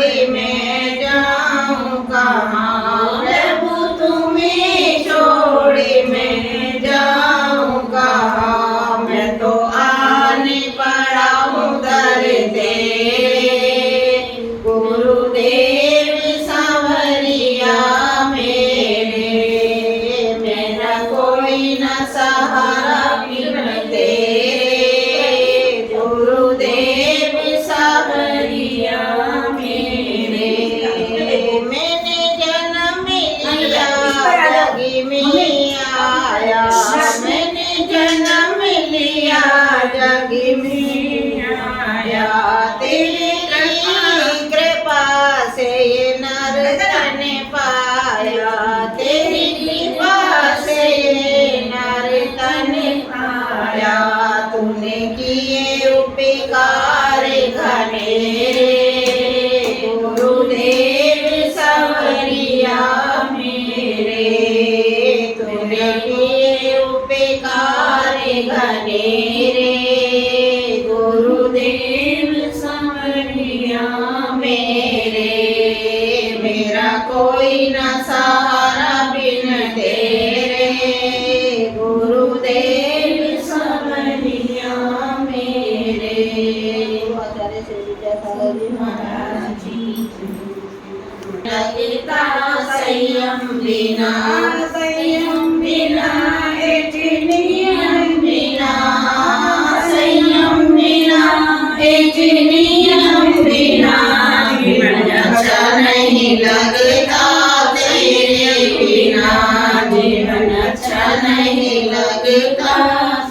छोड़ी मैं जाऊं कहाँ, प्रभु तुम्हें छोड़ी मैं जाऊं कहाँ। मैं तो आने पड़ा हूँ दर तेरे, गुरुदेव सांवरिया मेरे। मेरा कोई न सहारा बिन तेरे, गुरुदेव सांवरिया मेरे। मैंने जन्म लिया जग में आया, मैंने जन्म लिया जग में आया। तेरी कृपा से ये नर तन पाया, तेरी कृपा से ये नर तन पाया। तूने किए उपकार घनेरे, गुरुदेव सांवरिया मेरे। तूने किए उपकार घनेरे, गुरुदेव सांवरिया मेरे। मेरा कोई न सहारा बिन तेरे, गुरुदेव सांवरिया मेरे। आचार्य श्री विद्यासागर जी महाराज जी। लगता संयम बिना, संयम बिना एक नियम बिना, संयम बिना एक नियम बिना। जीवन अच्छा नहीं लगता तेरे बिना, जीवन अच्छा नहीं लगता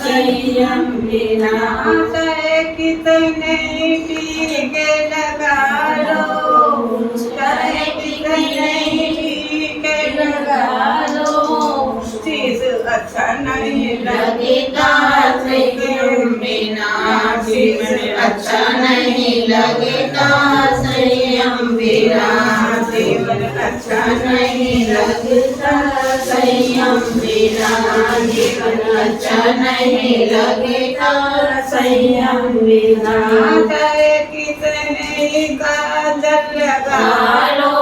संयम बिना। चाहे कितने टीके लगा लो, चाहे कितने टीके लगा लो, चीज अच्छा नहीं लगता संयम बिना, जीवन अच्छा नहीं लगता संयम बिना, जीवन अच्छा नहीं लगता संयम बिना, जीवन अच्छा नहीं लगता संयम बिना। चाहे कितने काजल लगा लो,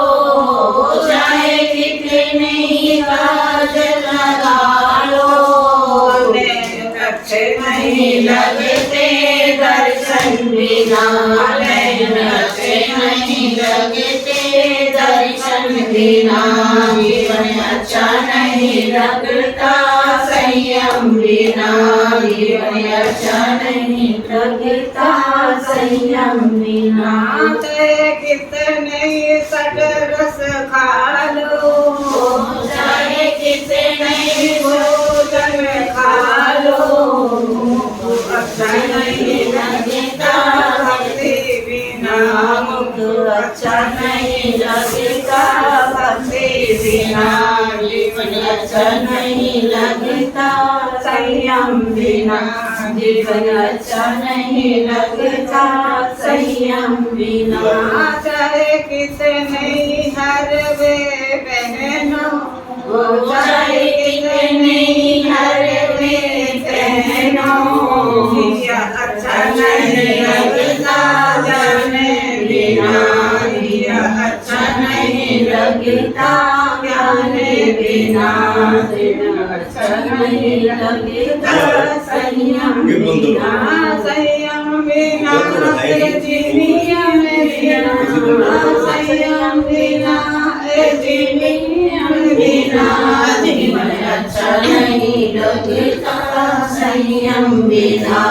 चाहे कितने काजल लगा लो, अच्छे नहीं लगते दर्शन बिना, अच्छे नहीं लगते दर्शन बिना। जीवन अच्छा नहीं लगता संयम बिना, जीवन अच्छा नहीं लगता संयम बिना। चाहे कितने सट रस खा लो, चाहे कितने भोजन खा लो, अच्छा नहीं लगता भक्ति बिना, अच्छा नहीं लगता भक्ति बिना। जीवन अच्छा नहीं लगता संयम बिना, जीवन अच्छा नहीं लगता संयम बिना। चाहे कितने हर वे बहनो, चाहे कितने हर वे बहनो, अच्छा नहीं लगता जाने बिना, अच्छा नहीं लगता जाने बिना, अच्छा नहीं लगता संयम बिना, संयम बिना जिनिया बिना, संयम बिना जिनिया बिना। जीवन अच्छा नहीं लगता संयम बिना।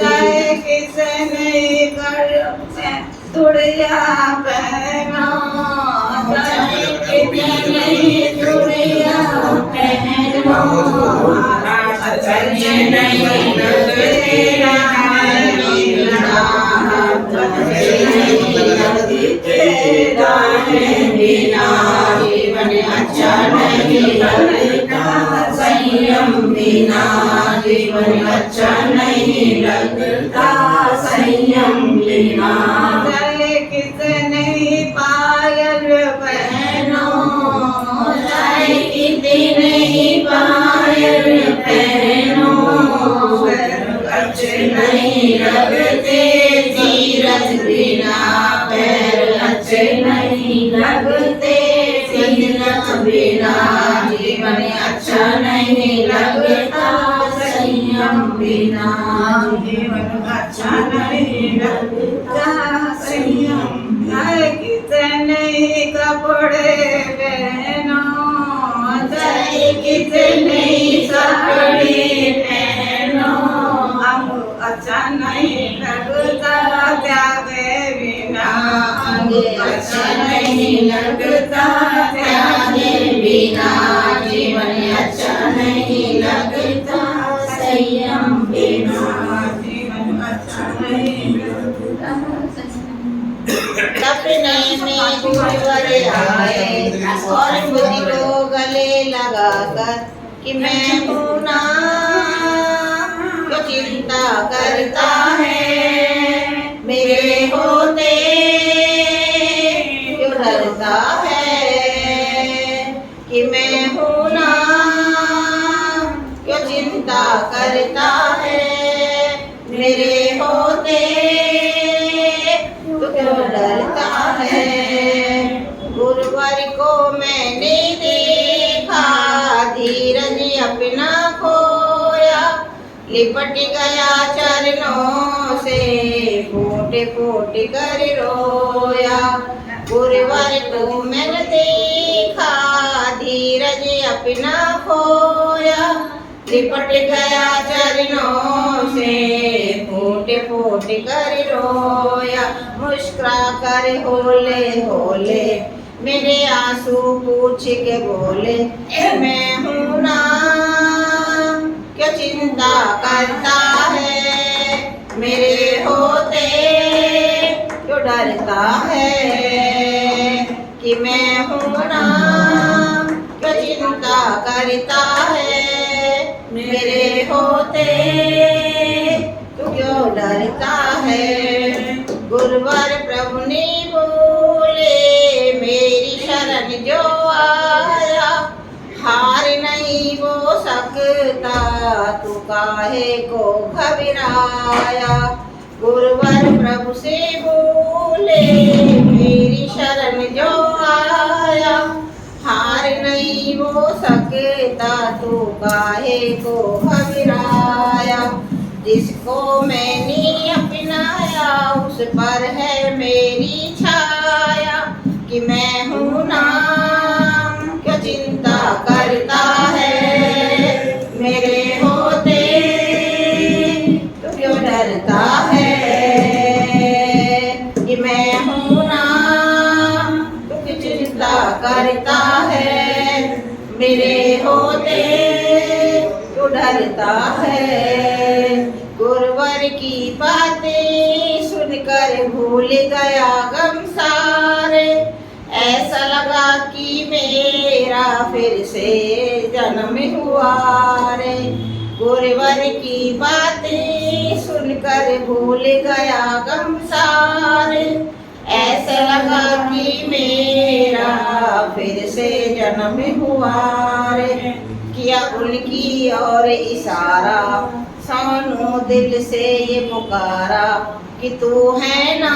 चाहे किसने कर तुड़िया पहना, चाहे कितने तुड़िया पहनो, अच्छे नहीं लगते बिना। जीवन अच्छा नहीं लगता संयम बिना, जीवन अच्छा नहीं लगता संयम बिना। चाहे कितने पायल पहनो, चाहे कितने पायल पहनो, अच्छे नहीं लगते तीरथ बिना, पैर अच्छे बिना जीवन अच्छा नहीं लगता, संयम बिना जीवन अच्छा नहीं लगता, संयम। चाहे कितने कपड़े पहनो, चाहे कितने कपड़े पहनो, अंग अच्छा नहीं लगता त्यागे बिना, अंग अच्छा नहीं लगता त्यागे बिना, जीवन अच्छा नहीं लगता, संयम बिना जीवन अच्छा नहीं लगता। सपने में गुरुवर आए और मुझको गले लगाकर कि मैं हूँ ना, तो चिंता करता है मेरे होते क्यों डरता है कि मैं हूँ ना, क्यों चिंता करता है मेरे होते तो क्यों डरता है। गुरुवर को मैंने देखा धीरज अपना खोया, लिपट गया चरणों से फूट फूट कर रोया। गुरुवर को मैंने देखा धीरज अपना खोया, लिपट गया चरणों से फूट फूट कर रोया। मुस्कुरा कर होले होले मेरे आंसू पूछ के बोले, मैं हूँ ना, क्या चिंता करता है मेरे होते क्यों डरता है कि मैं हूँ ना, क्या चिंता करता है मेरे होते तू क्यों डरता है। गुरुवर प्रभु ने बोले मेरी शरण जो आया, हार नहीं वो सकता तू काहे को घबराया। गुरुवर प्रभु से बोले मेरी शरण जो आया, हार नहीं वो सकता तू काहे को घबराया। जिसको मैंने अपनाया उस पर है मेरी छाया, कि मैं हूँ ना, क्या चिंता करता है मेरे होते तो क्यों डरता है कि मैं हूँ ना, तो क्यों चिंता करता है मेरे होते क्यों डरता है। गुरुवर की बातें सुनकर भूल गया गम सारे, ऐसा लगा कि मेरा फिर से जन्म हुआ रे। गुरुवर की बातें सुनकर भूल गया गम सारे, ऐसा लगा कि मेरा फिर से जन्म हुआ रे। किया उनकी और इशारा सोनू दिल से ये पुकारा कि तू है ना,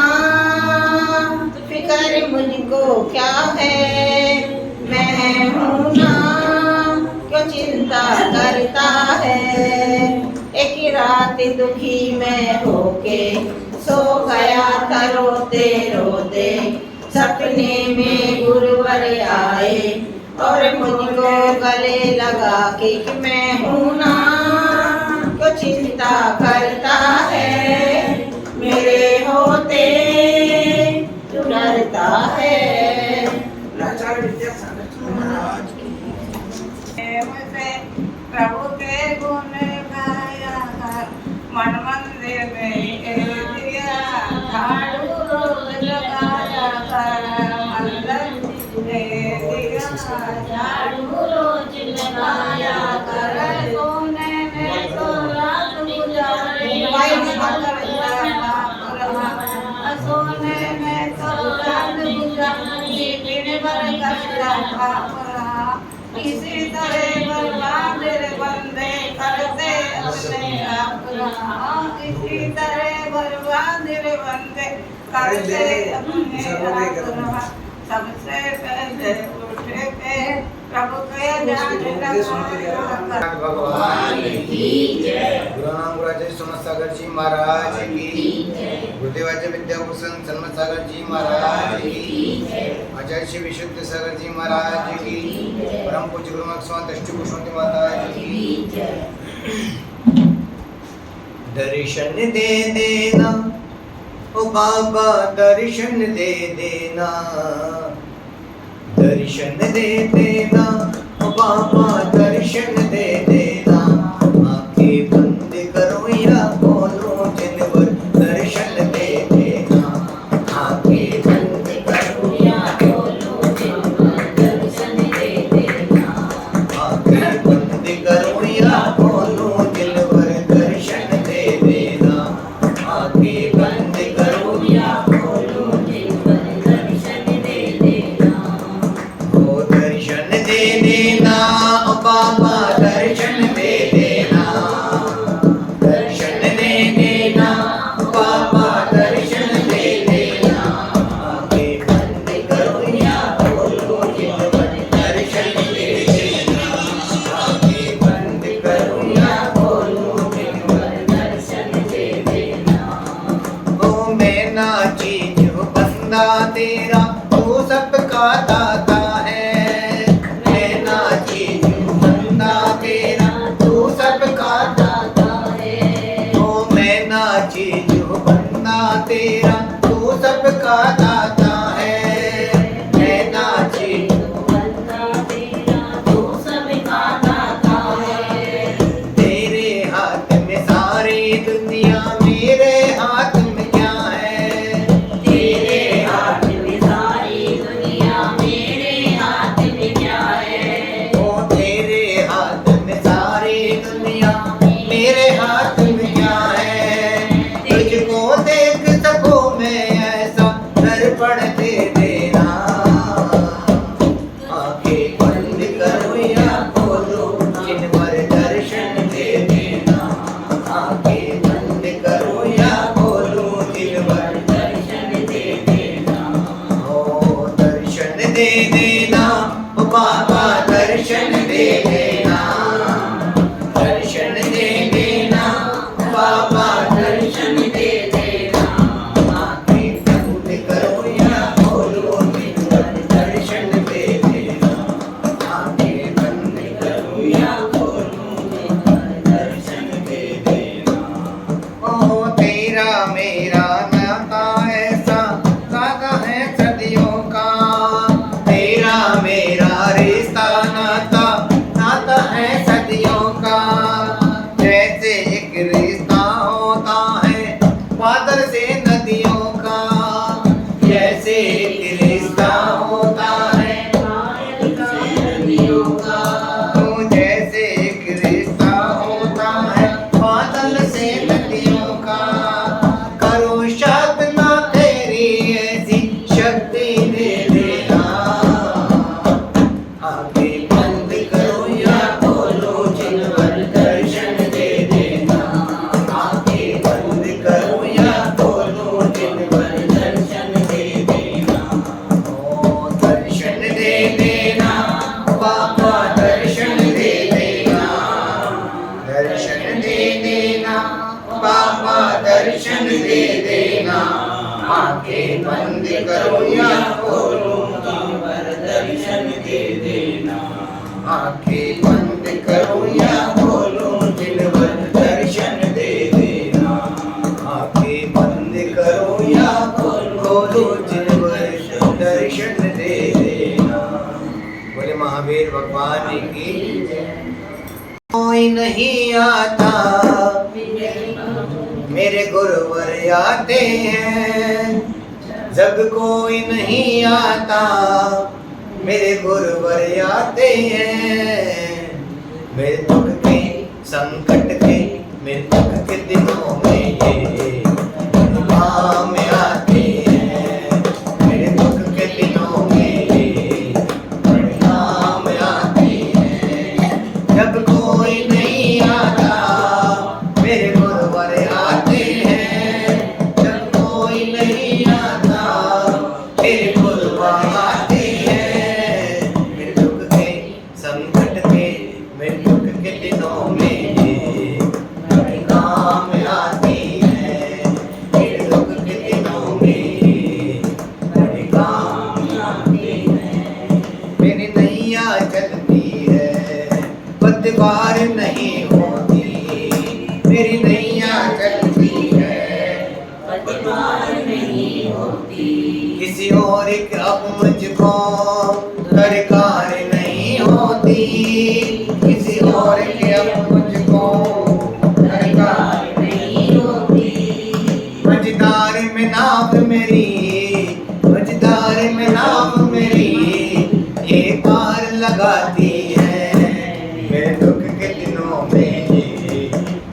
फिक्र मुझको क्या है मैं हूँ ना, क्यों चिंता करता है। एक रात दुखी मैं होके सो गया था रोते रोते, सपने में गुरुवर आए और मुझको गले लगा के कि मैं हूँ ना, क्यों चिंता करता है मेरे होते तू डरता है। प्रभु के गुण गाया मन मंदिर में दिया, झाड़ू रोज लगाया कर मंदिर में दिया, झाड़ू रोज लगाया कर सोने में तो रात गुजारे, सोने में तो रात गुजारी दिन भर कष्ट इसी तरह भगवान तेरे बंदे करते अपने आप रहा, इसी तरह भगवान तेरे बंदे करते अपने आप रहा। सबसे पहले उठे के धीरे सुनते भगवान की जय। गुरुनाम गुराचे सोमनाथ सागर जी महाराज की, गुरुदेवाचे विद्याभूषण सन्मत सागर जी महाराज की, आचार्य श्री विशुद्ध सागर जी महाराज की, परम पूज्य गुरुमुख स्वामी दृष्टि पुष्पवती माता की। दर्शन दे देना ओ बाबा, दर्शन दे देना, दर्शन दे देना ओ बाबा, दर्शन दे देना। आंखें बंद करो या खोलो जिन पर दर्शन दे देना। आंखें बंद करो या खोलो जिन पर दर्शन दे देना। आंखें बंद करो या खोलो जिन पर दर्शन दे देना। आंखें बंद करो या खोलो जिन पर दर्शन दे देना। ओ दर्शन दे देना ओ बाबा, दर्शन दे देना, दर्शन दे देना ओ बाबा, दर्शन दे देना। आंखें बंद करो या खोलो जिन पर दर्शन दे देना। आंखें बंद करो या खोलो जिन पर दर्शन दे देना। ओ मैं ना चीज हूँ बंदा तेरा, तू सबका दाता है। मैं ना चीज हूँ बंदा तेरा, तू सबका दाता है। ओ मैं ना चीज हूँ बंदा तेरा, तू सबका दाता है। मैं ना चीज हूँ बंदा तेरा, तू सबका दाता है। तेरे हाथ में सारी दुनिया, मेरे हाथ में क्या है? तेरे हाथ में सारी दुनिया, मेरे हाथ में क्या है? ओ तेरे हाथ में सारी दुनिया, मेरे हाथ में क्या है? तुझको देख सकूं मैं ऐसा दर्पण दे देना। आंखें बंद करो या खोलो जिन पर दर्शन दे देना। आंखें बंद करो या खोलो जिन पर दर्शन दे देना। ओ दर्शन दे देना ओ बाबा, दर्शन दे देना, दर्शन दे देना ओ बाबा, दर्शन दे देना। आंखें बंद करो या खोलो जिन पर दर्शन दे देना। आंखें बंद करो या खोलो जिन पर दर्शन दे देना। ओ तेरा मेरा नाता ऐसा धागा है सदियों का। तेरा मेरा रिश्ता नाता, नाता है सदियों का। जैसे एक रिश्ता होता है बादल से नदियों का, जैसे एक रिश्ता होता है बादल से नदियों का। तो जैसे एक रिश्ता होता है बादल से नदियों का। करो साधना तेरी ऐसी शक्ति दे देना। आंखें बंद करो या खोलो जिन पर दर्शन दे देना। आंखें बंद करो या खोलो जिन पर दर्शन दे देना। ओ दर्शन दे देना बाबा, दर्शन दे देना, दर्शन दे देना बाबा, दर्शन दे देना। आंखें बंद करो या खोलो जिन पर दर्शन दे देना। आंखें बंद करो या खोलो जिन पर दर्शन दे देना। आंखें बंद करो या खोलो जिन पर दर्शन दे देना। बोले महावीर भगवान की कोई नहीं आता, मेरे गुरुवर आते हैं। जब कोई नहीं आता, मेरे गुरुवर आते हैं। मेरे दुख के संकट के, मेरे दुख के दिनों में ये काम आते हैं। मेरे दुख के दिनों में ये काम आते हैं। जब कोई नहीं आता, मेरे गुरुवर आते हैं। जब कोई नहीं आता, मेरे गुरुवर आते हैं। मेरे दुख के संकट के, पतवार नहीं होती, मेरी नैया चलती है, पतवार नहीं होती। किसी और की अब मुझको दरकार नहीं होती, किसी और की अब मुझको दरकार नहीं होती। मझदार में नाव मेरी, मझदार में नाव मेरी, ये पार लगाती है मेरे दुख के दिनों में,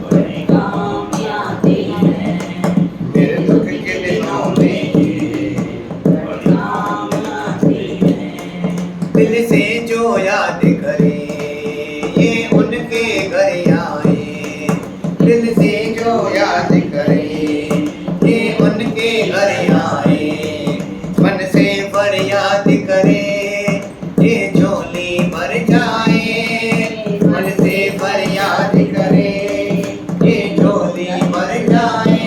बड़े काम आते हैं, मेरे दुख के दिनों में, बड़े काम आते हैं। दिल से जो याद करे ये उनके घर आए, दिल से जो याद करे ये उनके घर आए, मन से फरियाद करे ये झोली भर जाए, मन से फरियाद करे ये झोली भर जाए।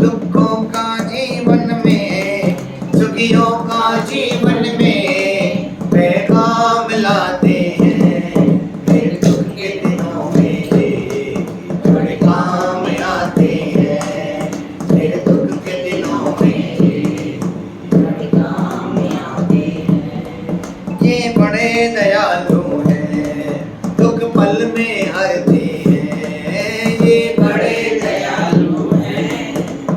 दुखों का जीवन में, सुखियों का जीवन में पैगाम लाते हैं, मेरे दुख के दिनों में बड़े काम आते हैं, मेरे दुख के दिनों में बड़े काम आते हैं। ये बड़े दयालु हैं, दुख पल में हरते हैं, ये बड़े दयालु हैं,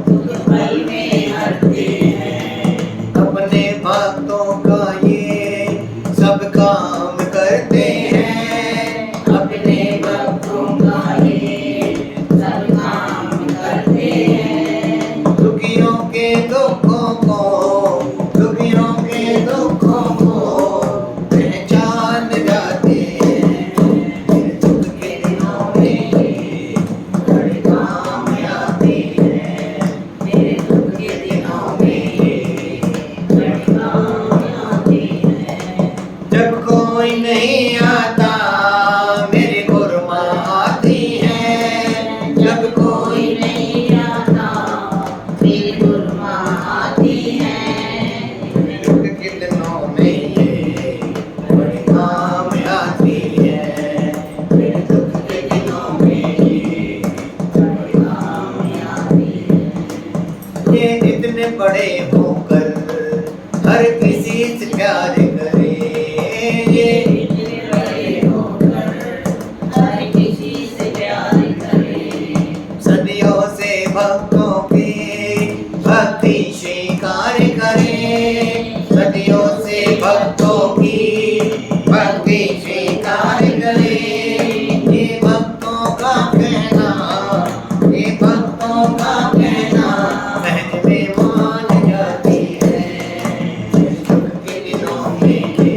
दुख पल में हरते हैं। अपने भक्तों का ये सब काम करते हैं, अपने भक्तों का ये सब काम करते हैं। दुखियों के दुखों को, दुखियों के दुखों को पहचान जाते हैं, मेरे दुख के दिनों में बड़े काम आते हैं, मेरे दुख के दिनों में बड़े काम आते हैं। जब कोई नहीं आता मेरी गुरमा आती है, जब कोई कोई नहीं आता, मेरी गुरमा आती है। मेरे दुख के दिनों में ये बड़े काम आती है, मेरे दुख के दिनों में ये बड़े काम आती है। ये इतने बड़े होकर हर किसी से प्यार करे, ये इतने बड़े होकर हर किसी से प्यार करे। सदियों से भक्तों की भक्ति स्वीकार करे, सदियों से भक्तों की भक्ति स्वीकार करे। ये भक्तों का कहना, ये भक्तों का कहना सहज में मान जाती है, मेरे दुख के दिनों में ये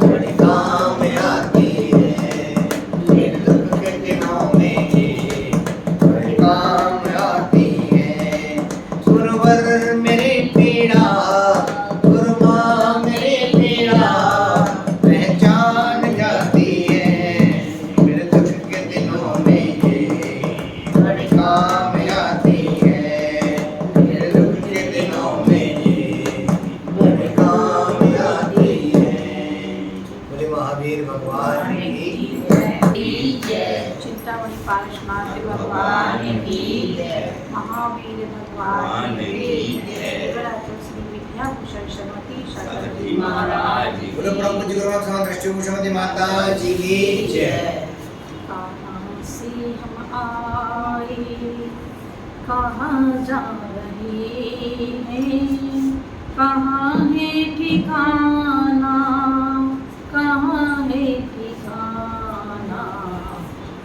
बड़े काम आती है, मेरे दुख के दिनों में ये बड़े काम आती है। सुरवर मेरी पीड़ा, गुरमा मेरी पीड़ा पहचान जाती है, मेरे दुख के दिनों में ये बड़े काम आती है, मेरे दुख के दिनों में ये बड़े काम आती है। बोले महावीर भगवान की जय। चिंतामणि पार्श्वनाथ भगवान भगवान की जय। महावीर भगवान की जय। गणाधर श्री विद्याभूषण सरस्वती सरस्वती महाराज की बोलो प्रभु जी गुरु गोरख दृष्टि भूषणवती माता जी की जय। कहाँ से हम आए, कहाँ जा रहे हैं, कहाँ है ठिकाना, कहाँ है ठिकाना।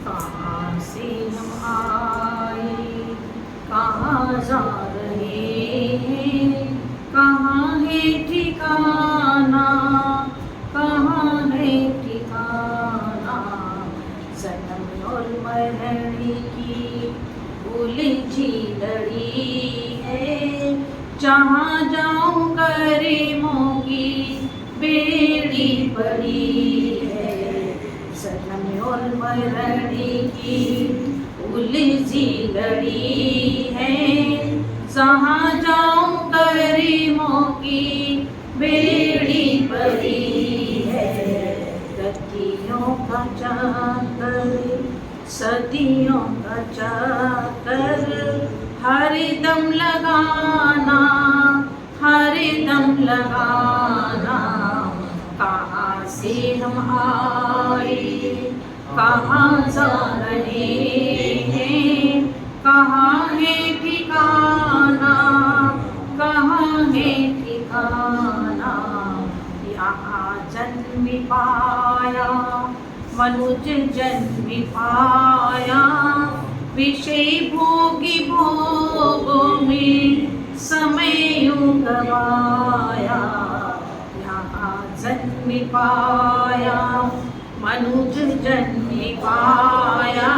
कहाँ से हम आए, कहाँ जा रहे हैं, कहाँ है ठिकाना, कहाँ है ठिकाना। जन्म और मरण की उलझी लड़ी है, जहाँ जाऊँ करीमों की बेड़ी पड़ी है। जन्म और मरण की उलझी लड़ी है, जहाँ जाऊँ करीमों की बेड़ी पड़ी है। गतियों का का चक्कर, सदियों का चक्कर हरदम लगाना, हरदम लगाना। कहाँ से हम आए, कहाँ जा रहे हैं, कहाँ है ठिकाना, कहाँ है ठिकाना। यहाँ जन्म पाया मनुज जन्म पाया, विषय भोगी भोगों में समय यूं गवाया। यहाँ जन्म पाया मनुज जन्म पाया,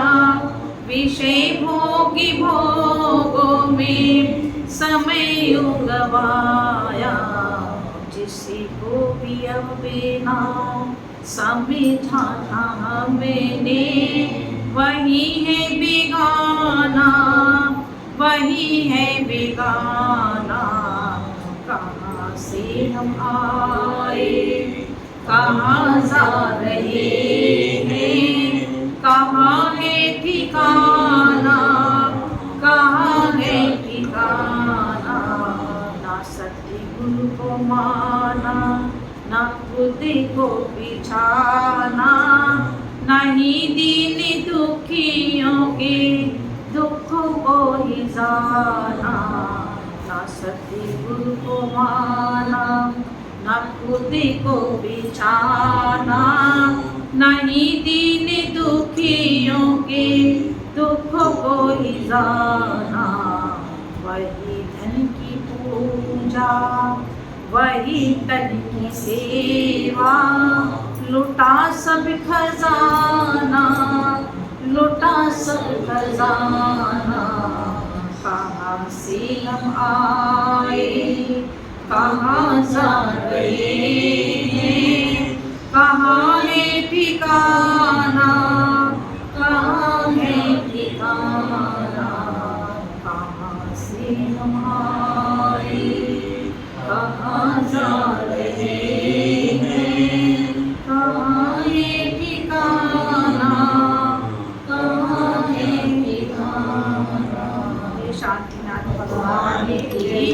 विषय भोगी भोगों में समय यूं गवाया। जिसे को भी अब बिना समझाना मैंने, वही है बेगाना, वही है बेगाना। कहाँ से हम आए, कहाँ जा रहे हैं, कहाँ है ठिकाना, कहाँ है ठिकाना। ना सतगुरु को माना, ना खुद को बिछाना, नहीं दीन दुखियों के दुख को ही जाना। ना सतगुरु को माना, ना खुद को बिछाना, नहीं दीन दुखियों के दुख को ही जाना। वही धन की पूजा, वही तन की सेवा, लुटा सब खजाना, लुटा सब खजाना। कहाँ से हम आए, कहाँ जा रहे हैं, कहाँ है ठिकाना, कहाँ है ठिकाना। कहाँ से हम आए, कहाँ जा रहे हैं, कहाँ है ठिकाना, कहाँ है ठिकाना। शांतिनाथ भगवान की